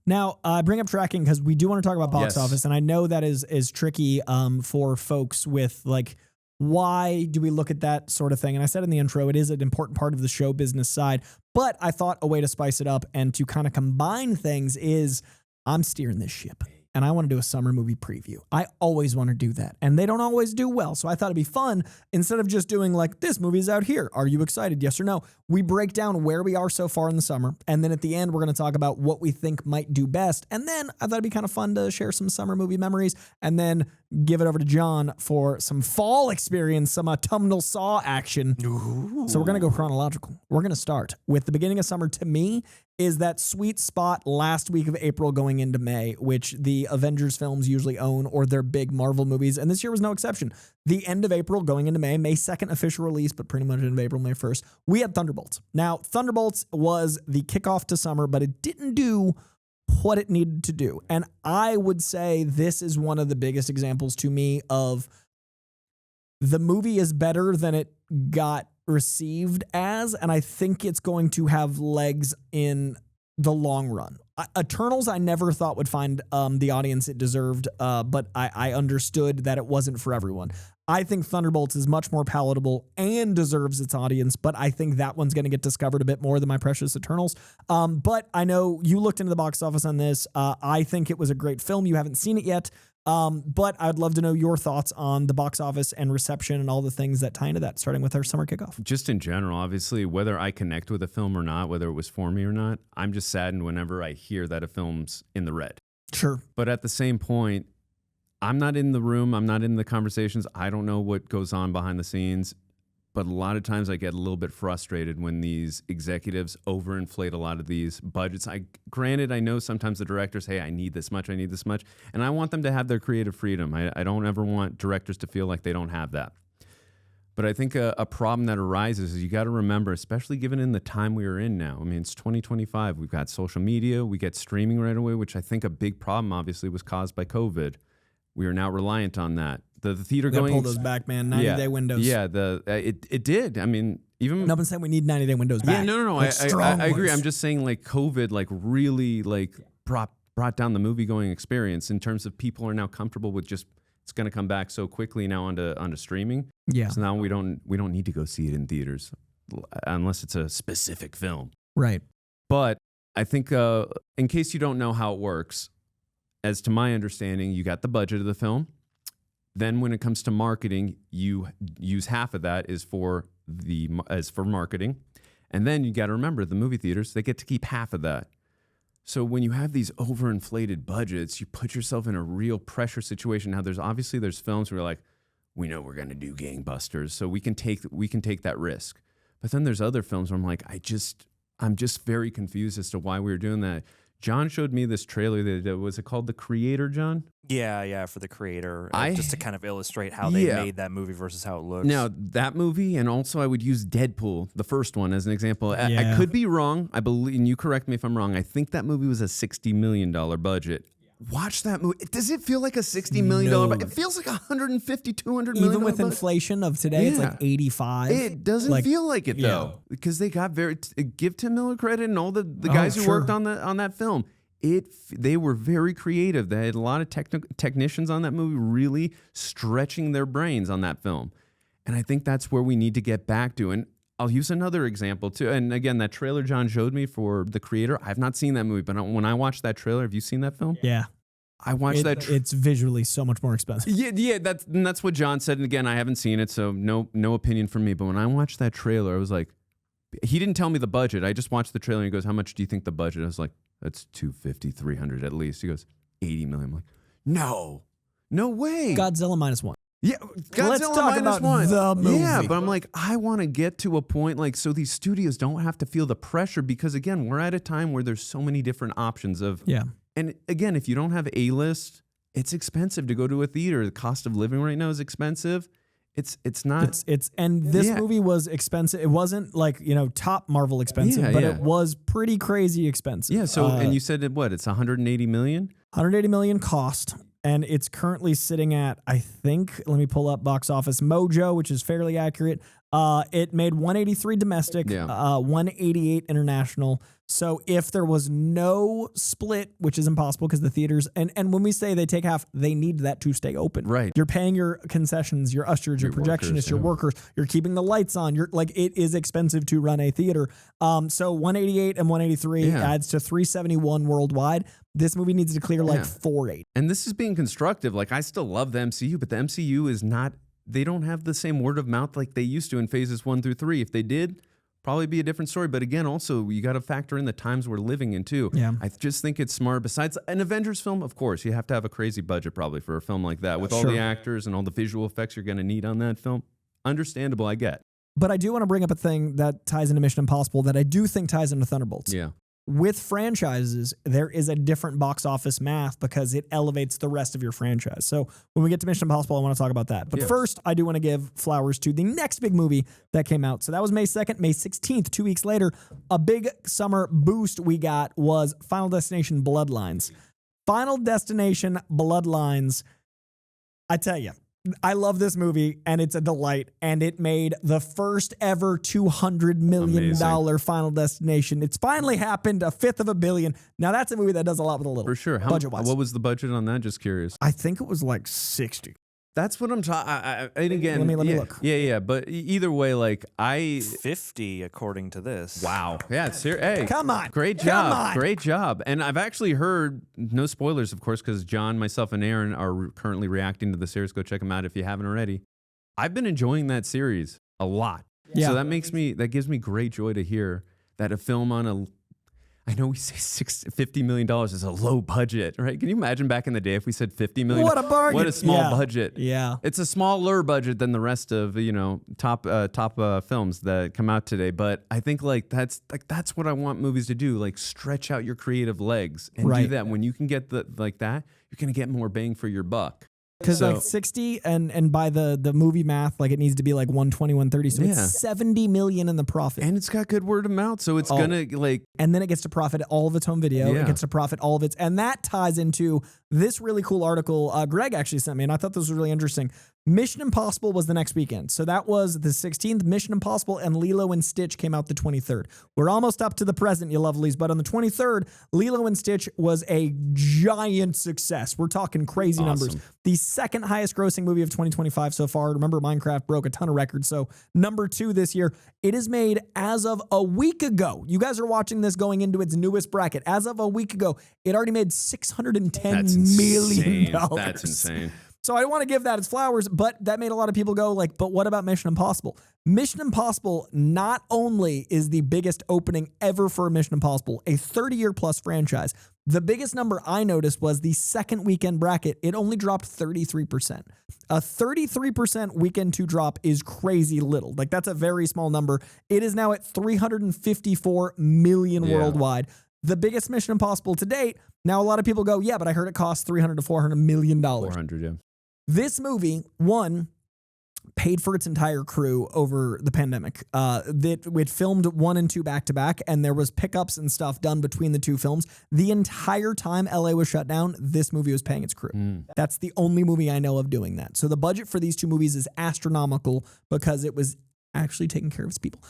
Now, I bring up tracking because we do want to talk about box office, and I know that is tricky for folks with like, why do we look at that sort of thing? And I said in the intro, it is an important part of the show business side, but I thought a way to spice it up and to kind of combine things is I'm steering this ship. And I want to do a summer movie preview. I always want to do that. And they don't always do well. So I thought it'd be fun, instead of just doing like, this movie's out here. Are you excited? Yes or no? We break down where we are so far in the summer. And then at the end, we're going to talk about what we think might do best. And then I thought it'd be kind of fun to share some summer movie memories and then give it over to John for some fall experience, some autumnal Saw action. Ooh. So we're going to go chronological. We're going to start with the beginning of summer. To me, is that sweet spot last week of April going into May, which the Avengers films usually own, or their big Marvel movies. And this year was no exception. The end of April going into May 2nd official release, but pretty much end of April, May 1st, we had Thunderbolts. Now, Thunderbolts was the kickoff to summer, but it didn't do what it needed to do. And I would say this is one of the biggest examples to me of the movie is better than it got received as, and I think it's going to have legs in the long run. Eternals I never thought would find the audience it deserved, but I understood that it wasn't for everyone. I think Thunderbolts is much more palatable and deserves its audience, but I think that one's going to get discovered a bit more than my precious Eternals. But I know you looked into the box office on this. I think it was a great film. You haven't seen it yet. But I'd love to know your thoughts on the box office and reception and all the things that tie into that, starting with our summer kickoff. Just in general, obviously, whether I connect with a film or not, whether it was for me or not, I'm just saddened whenever I hear that a film's in the red. Sure. But at the same point, I'm not in the room. I'm not in the conversations. I don't know what goes on behind the scenes. But a lot of times I get a little bit frustrated when these executives overinflate a lot of these budgets. Granted, I know sometimes the directors, hey, I need this much, and I want them to have their creative freedom. I don't ever want directors to feel like they don't have that. But I think a problem that arises is you got to remember, especially given in the time we are in now. I mean, it's 2025. We've got social media. We get streaming right away, which I think a big problem, obviously, was caused by COVID. We are now reliant on that. The theater going... pull those back, man. 90-day windows. Yeah, it did. I mean, even... No one's saying we need 90-day windows back. Yeah, no. Like I agree. I'm just saying, like, COVID, like, really, like, brought down the movie-going experience in terms of people are now comfortable with just... It's going to come back so quickly now onto streaming. Yeah. So now we don't need to go see it in theaters unless it's a specific film. Right. But I think in case you don't know how it works, as to my understanding, you got the budget of the film. Then when it comes to marketing, you use half of that is for marketing. And then you got to remember the movie theaters, they get to keep half of that. So when you have these overinflated budgets, you put yourself in a real pressure situation. Now there's films where like, we know we're going to do gangbusters, so we can take that risk. But then there's other films where I'm like, I'm just very confused as to why we were doing that. John showed me this trailer. Was it called The Creator, John? Yeah, for The Creator. Just to kind of illustrate how they made that movie versus how it looks. Now, that movie, and also I would use Deadpool, the first one, as an example. I could be wrong. I believe, and you correct me if I'm wrong, I think that movie was a $60 million budget. Watch that movie. Does it feel like a $60 million budget? It feels like $150, $200 million. Even with inflation of today, it's like 85. It doesn't feel like it, though, because they got give Tim Miller credit and all the guys who worked on that film. They were very creative. They had a lot of technicians on that movie really stretching their brains on that film. And I think that's where we need to get back to. And I'll use another example too. And again, that trailer John showed me for The Creator, I've not seen that movie, but when I watched that trailer, have you seen that film? Yeah. I watched that. It's visually so much more expensive. Yeah. That's what John said. And again, I haven't seen it, so no opinion from me. But when I watched that trailer, I was like, he didn't tell me the budget. I just watched the trailer and he goes, how much do you think the budget? I was like, that's $250, $300 at least. He goes, $80 million. I'm like, no way. Godzilla -1. Yeah, Godzilla Let's talk about -1. the movie. Yeah, but I'm like, I want to get to a point like so these studios don't have to feel the pressure because again, we're at a time where there's so many different options of And again, if you don't have A-list, it's expensive to go to a theater. The cost of living right now is expensive. It's not. And this movie was expensive. It wasn't like, top Marvel expensive, but it was pretty crazy expensive. Yeah. So and you said it's 180 million. 180 million cost, and it's currently sitting at, I think, let me pull up Box Office Mojo, which is fairly accurate. It made 183 domestic, 188 international. So if there was no split, which is impossible because the theaters, and when we say they take half, they need that to stay open. Right. You're paying your concessions, your ushers, your projectionists, your workers. You're keeping the lights on. You're like, it is expensive to run a theater. So 188 and 183 adds to 371 worldwide. This movie needs to clear like 480. And this is being constructive. Like, I still love the MCU, but the MCU is not, they don't have the same word of mouth like they used to in phases 1 through 3. If they did, probably be a different story. But again, also, you got to factor in the times we're living in too. Yeah. I just think it's smart. Besides an Avengers film, of course, you have to have a crazy budget probably for a film like that with all the actors and all the visual effects you're going to need on that film. Understandable, I get. But I do want to bring up a thing that ties into Mission Impossible that I do think ties into Thunderbolts. Yeah. With franchises, there is a different box office math because it elevates the rest of your franchise. So when we get to Mission Impossible, I want to talk about that. But first, I do want to give flowers to the next big movie that came out. So that was May 2nd, May 16th, 2 weeks later. A big summer boost we got was Final Destination Bloodlines. Final Destination Bloodlines, I tell you, I love this movie, and it's a delight, and it made the first ever $200 million Final Destination. It's finally happened, $500 million. Now, that's a movie that does a lot with a little. For sure. Budget-wise. What was the budget on that? Just curious. I think it was like 60. That's what I'm talking. And again, let me look. Yeah. But either way, like 50 according to this. Wow. Yeah. Hey, come on. Great job. Great job. And I've actually heard, no spoilers, of course, because John, myself, and Aaron are currently reacting to the series. Go check them out if you haven't already. I've been enjoying that series a lot. Yeah. So that gives me great joy to hear that a film on a, I know we say $50 million is a low budget, right? Can you imagine back in the day if we said $50 million? What a bargain. What a small budget. Yeah. It's a smaller budget than the rest of, top films that come out today. But I think that's what I want movies to do. Like, stretch out your creative legs and do that. When you can get that, you're going to get more bang for your buck. Because like 60 and by the movie math, like it needs to be like 120, 130. So it's 70 million in the profit. And it's got good word of mouth. So it's gonna and then it gets to profit all of its home video. It gets to profit all of its, and that ties into this really cool article Greg actually sent me, and I thought this was really interesting. Mission Impossible was the next weekend. So that was the 16th. Mission Impossible and Lilo and Stitch came out the 23rd. We're almost up to the present, you lovelies. But on the 23rd, Lilo and Stitch was a giant success. We're talking crazy numbers. The second highest grossing movie of 2025 so far. Remember, Minecraft broke a ton of records. So number 2 this year. It is made as of a week ago. You guys are watching this going into its newest bracket. As of a week ago, it already made $610 million. That's insane. So I want to give that its flowers, but that made a lot of people go like, but what about Mission Impossible? Mission Impossible not only is the biggest opening ever for Mission Impossible, a 30-year plus franchise. The biggest number I noticed was the second weekend bracket. It only dropped 33%. A 33% weekend 2 drop is crazy little. Like, that's a very small number. It is now at 354 million worldwide. The biggest Mission Impossible to date. Now, a lot of people go, yeah, but I heard it cost $300 to $400 million. 400, yeah. This movie, one, paid for its entire crew over the pandemic. It filmed 1 and 2 back to back, and there was pickups and stuff done between the 2 films. The entire time LA was shut down, this movie was paying its crew. That's the only movie I know of doing that. So the budget for these 2 movies is astronomical because it was actually taking care of its people.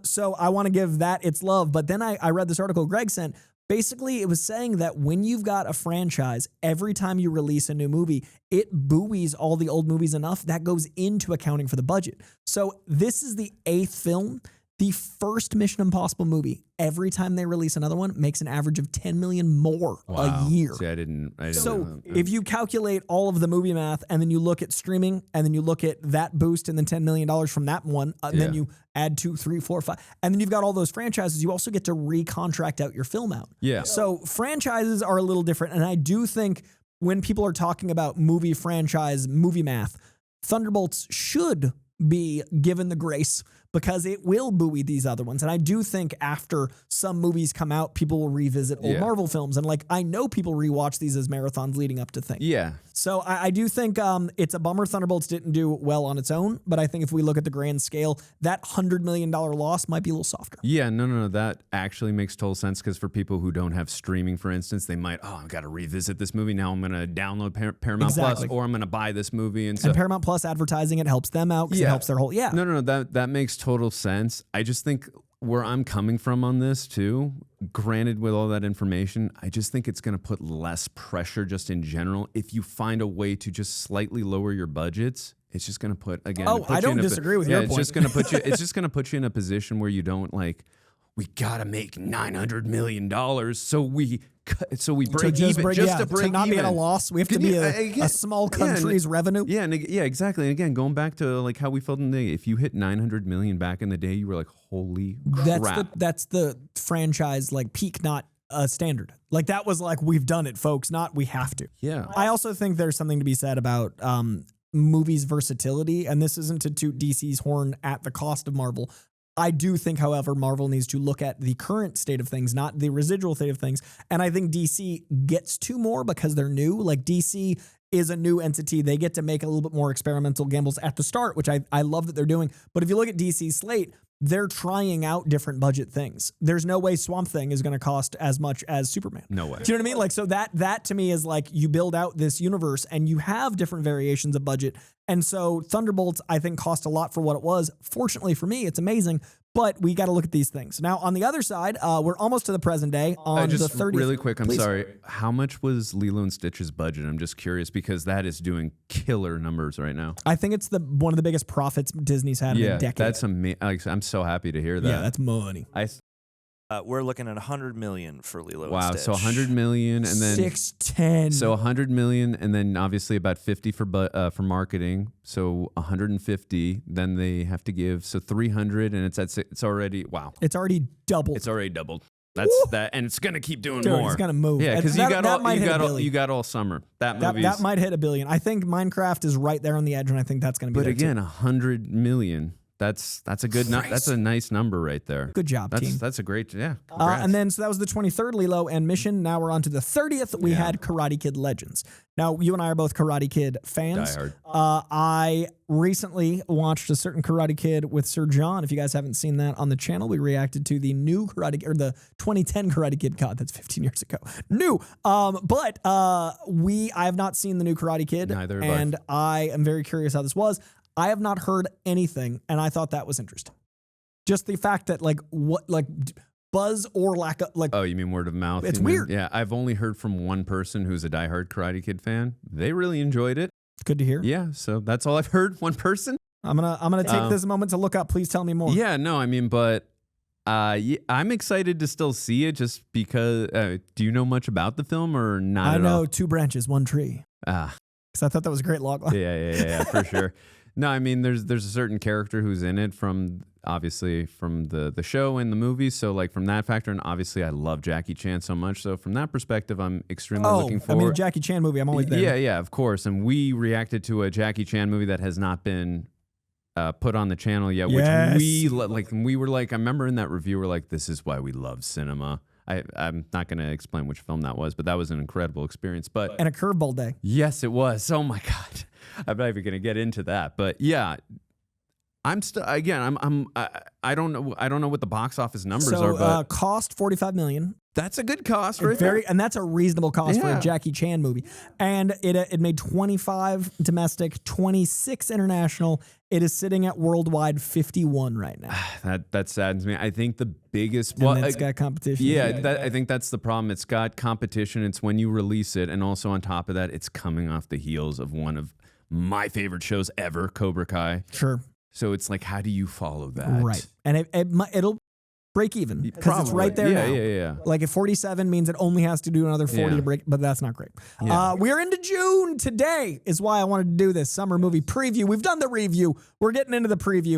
So I want to give that its love. But then I read this article Greg sent. Basically, it was saying that when you've got a franchise, every time you release a new movie, it buoys all the old movies enough that goes into accounting for the budget. So this is the 8th film. The first Mission Impossible movie, every time they release another one, makes an average of $10 million more a year. See, I didn't so know that. if you calculate all of the movie math and then you look at streaming and then you look at that boost and then $10 million from that one, and then you add 2, 3, 4, 5, and then you've got all those franchises, you also get to recontract out your film out. Yeah. So franchises are a little different. And I do think when people are talking about movie franchise, movie math, Thunderbolts should be given the grace because it will buoy these other ones. And I do think after some movies come out, people will revisit old Marvel films. And like, I know people rewatch these as marathons leading up to things. Yeah. So I do think it's a bummer Thunderbolts didn't do well on its own. But I think if we look at the grand scale, that $100 million loss might be a little softer. Yeah, no. That actually makes total sense because for people who don't have streaming, for instance, they might, I've got to revisit this movie. Now I'm going to download Paramount Plus, or I'm going to buy this movie. And Paramount Plus advertising, it helps them out because it helps their whole, No, that makes total sense. I just think where I'm coming from on this too, granted with all that information, I just think it's going to put less pressure just in general. If you find a way to just slightly lower your budgets, it's just going to put, again. Oh, I don't disagree with your point. It's just going to put you. It's just going to put you in a position where you don't like. We gotta make $900 million, so we break even just to break to not even. be at a loss. We have to be a small country's revenue. Yeah, exactly. And again, going back to like how we felt in the day, if you hit $900 million back in the day, you were like, holy crap. That's the franchise like peak, not a standard. Like that was like we've done it, folks. Not we have to. Yeah. I also think there's something to be said about movies' versatility, and this isn't to toot DC's horn at the cost of Marvel. I do think, however, Marvel needs to look at the current state of things, not the residual state of things. And I think DC gets to more because they're new. Like DC is a new entity. They get to make a little bit more experimental gambles at the start, which I love that they're doing. But if you look at DC's slate, they're trying out different budget things. There's no way Swamp Thing is going to cost as much as Superman. No way. Do you know what I mean? Like, so that to me is like you build out this universe and you have different variations of budget. And so Thunderbolts, I think, cost a lot for what it was. Fortunately for me, it's amazing. But we got to look at these things. Now, on the other side, we're almost to the present day on the 30th. Really quick, I'm sorry. How much was Lilo and Stitch's budget? I'm just curious because that is doing killer numbers right now. I think it's one of the biggest profits Disney's had in a decade. That's amazing. I'm so happy to hear that. Yeah, that's money. We're looking at $100 million for Lilo wow, and Stitch. so $100 million and then 610. So $100 million and then obviously about 50 for marketing. So 150. Then they have to give so 300, and it's already wow. It's already doubled. It's already doubled. That's that, and it's gonna keep doing more. It's gonna move. Yeah, because you got all summer. That might hit $1 billion. I think Minecraft is right there on the edge, and I think that's gonna be. But again, $100 million. That's a good that's a nice number right there. Good job, team. That's a great and then so that was the 23rd Lilo and Mission. Now we're on to the 30th. We had Karate Kid Legends. Now you and I are both Karate Kid fans. Die Hard. I recently watched a certain Karate Kid with Sir John. If you guys haven't seen that on the channel, we reacted to the new Karate or the 2010 Karate Kid. God, that's 15 years ago. New. But I have not seen the new Karate Kid. Neither have I. And I am very curious how this was. I have not heard anything, and I thought that was interesting. Just the fact that buzz or lack of Oh, you mean word of mouth? It's weird. Yeah, I've only heard from one person who's a diehard Karate Kid fan. They really enjoyed it. Good to hear. Yeah, so that's all I've heard. One person. I'm gonna take this moment to look up. Please tell me more. Yeah, no, I mean, but I'm excited to still see it just because. Do you know much about the film or not? I know 2 branches, 1 tree. Because I thought that was a great log line. Yeah, for sure. No, I mean, there's a certain character who's in it from the show and the movie. So like from that factor, and obviously I love Jackie Chan so much. So from that perspective, I'm extremely looking forward. I mean, Jackie Chan movie, I'm always there. Yeah, of course. And we reacted to a Jackie Chan movie that has not been put on the channel yet, yes. which we were like, I remember in that review, we're like, this is why we love cinema. I'm not going to explain which film that was, but that was an incredible experience. And a curveball day. Yes, it was. Oh my God. I'm not even going to get into that, but yeah, I'm still, again, I don't know what the box office numbers are, but cost $45 million. That's a good cost, right? And that's a reasonable cost for a Jackie Chan movie. And it made 25 domestic, 26 international. It is sitting at worldwide 51 right now. That saddens me. I think the biggest it's got competition. Yeah, I think that's the problem. It's got competition. It's when you release it, and also on top of that, it's coming off the heels of one of my favorite shows ever, Cobra Kai. Sure. So it's like, how do you follow that? Right. And it'll break even because it's right there now. Yeah. Like if 47 means it only has to do another 40 to break, but that's not great. Yeah. We're into June. Today is why I wanted to do this summer movie preview. We've done the review. We're getting into the preview.